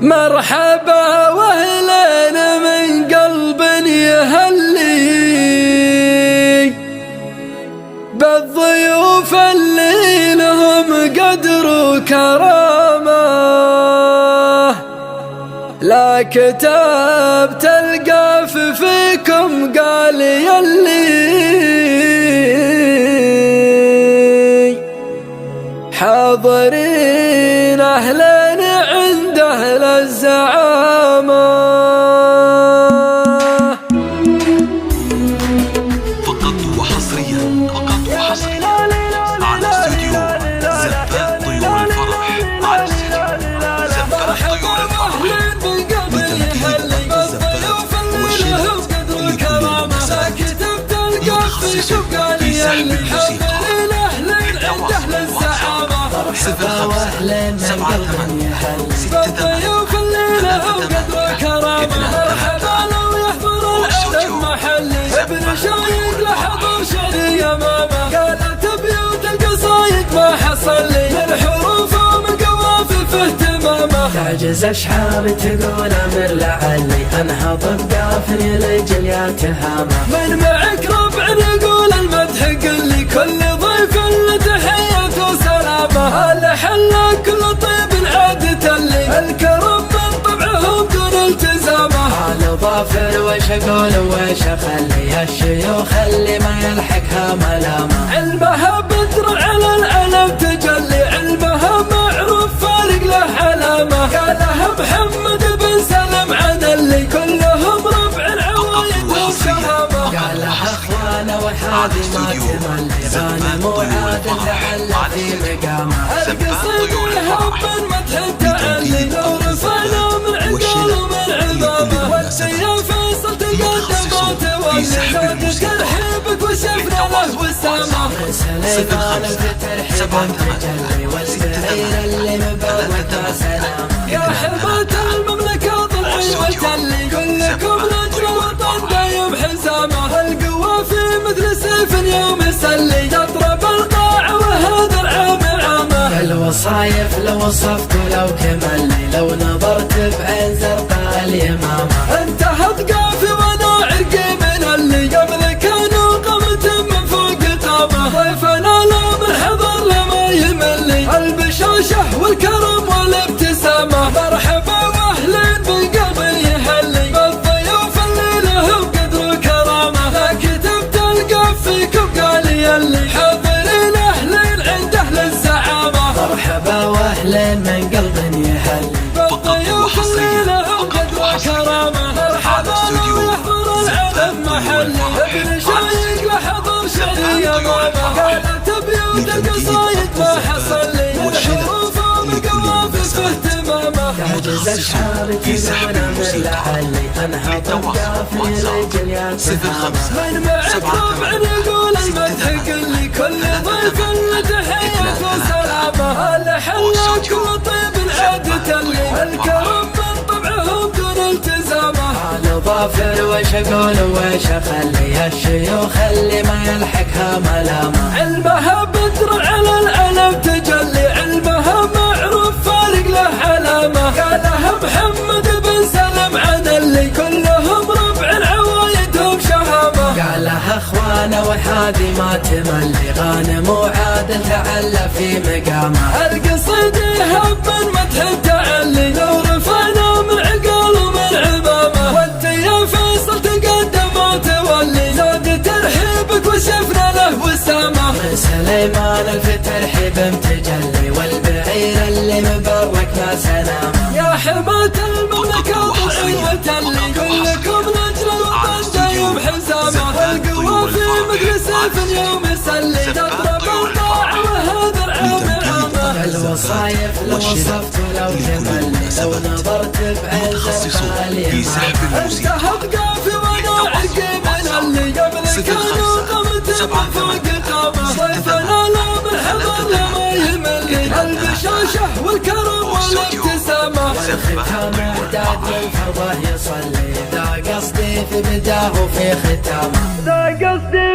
مرحبا واهلا من قلب يهلي بالضيوف اللي لهم قدر وكرامة، لا كتاب تلقى فيكم قال يلي حاضرين أهلين عند أهل الزعامة. فقط وحصريا على استوديو زفاف طيور الفرح، على استوديو زفاف طيور الفرح. وتنفيذ الزفاف هو الشركة لكل المساعد المتخصصة في سحب الموسيقى. مرحبا واهلا من قلب بالضيوف اللي لهم قدر وكرامة. مرحبا لو يحضر العالم محلي ابن شايق لحضر شعري يا ماما. قالت بيوت القصايد ما حصل لي من حروف ومن قوافي في اهتمامه. تعجز اشحار تقول امر لعلي انهض بقافي لجل يا تهامه. من معك ربع نقول المدح قل لي كل ضيف له تحية وسلامه. الحلا كل طيب عادة لي الكرم من طبعهم دون التزامه. على ظافر وش اقول وش اخلي الشيوخ اللي ما يلحقها ملامه. علمها بدر على العلم تجلي، علمها معروف فارق له علامه. قالها محمد بن سلم عدلي كلهم ربع العوايد وشهامه. قالها اخوانا وحادي ما تملي غانم وعاد تعلى في مقامه. القصيد الهب من مدح التعلي لو رفعنا من عقال ومن عظامه. والسيف فيصل تقدم ما تولي زاد ترحيبك وشفنا له وسامه. سليمان في ترحيب تجلي والسعير اللي مبروك سلامه. يا حماة المملكة ضلعي وتلي كلكم نجم الوطن دايم حزامه. القوة في مثل سيف يوم يسلي تضرب القاع وهذا العام عامه. الوصايف لو وصفت ولو كملي لو نظرت بعين زرقاء اليمامه. انتهت قافي وانا عرقي من اللي قبل كانوا قمت من فوق قامه. ضيفنا لا من حضر لما يملي البشاشه والكرم والابتسامه. مرحبا واهلا بالقلب يهلي بالضيوف اللي لهم قدر وكرامه. لا كتب تلقى فيكم قال يلي حاضرين اهلين عند اهل الزعامه. مرحبا واهلا من قلب يهلي بالضيوف اللي لهم قدر وكرامه. مرحبا لو يحضر العالم محلي ابن شايق لحضر شعري يا ماما. قالت بيوت القصايد ما حصل لي من حروف ومن قوافي في اهتمامه. تعجز اشحار تقول امر لعلي انهض بقافي لجل يا تهامه. من معك ربع نقول المدح قل لي كل ضيف له تحية وسلامه. الحلا كل طيب عادة لي الكرم من طبعهم دون التزامه. على ظافر وش اقول وش اخلي الشيوخ اللي ما يلحقها ملامه. علمها بدر على العلم تجلي، علمها معروف فارق له علامه. قالها محمد بن سلم عدلي كلهم ربع العوايد وشهامه. قالها اخوانا وحادي ما تملي غانم وعاد تعلى في مقامه. القصيد يهب من مدح التعلي لو رفعنا من عقال ومن عظامه. وانت يا فيصل تقدم وتولي زاد ترحيبك وشفنا له وسامه. سليمان في ترحيب تجلي والبعير اللي مبروك ما سلامه. يا حماة المملكة ضلعي وتلي كلكم نجل الوطن دايم حزامه. القوة في مثل سيف يوم يسلي تضرب القاع وهذا العام عامه. الوصايف لو وصفت ولو كملي لو نظرت بعين زرقاء اليمامه. انتهت قافي وانا عرقي من اللي قبل كانوا قمت من فوق قامه. ضيفنا لا من حضر لما يملي البشاشه والكرم والابتسامه. والختام اعداد للفرضه يصلي ذا قصدي في بداه وفي ختامه. ذا قصدي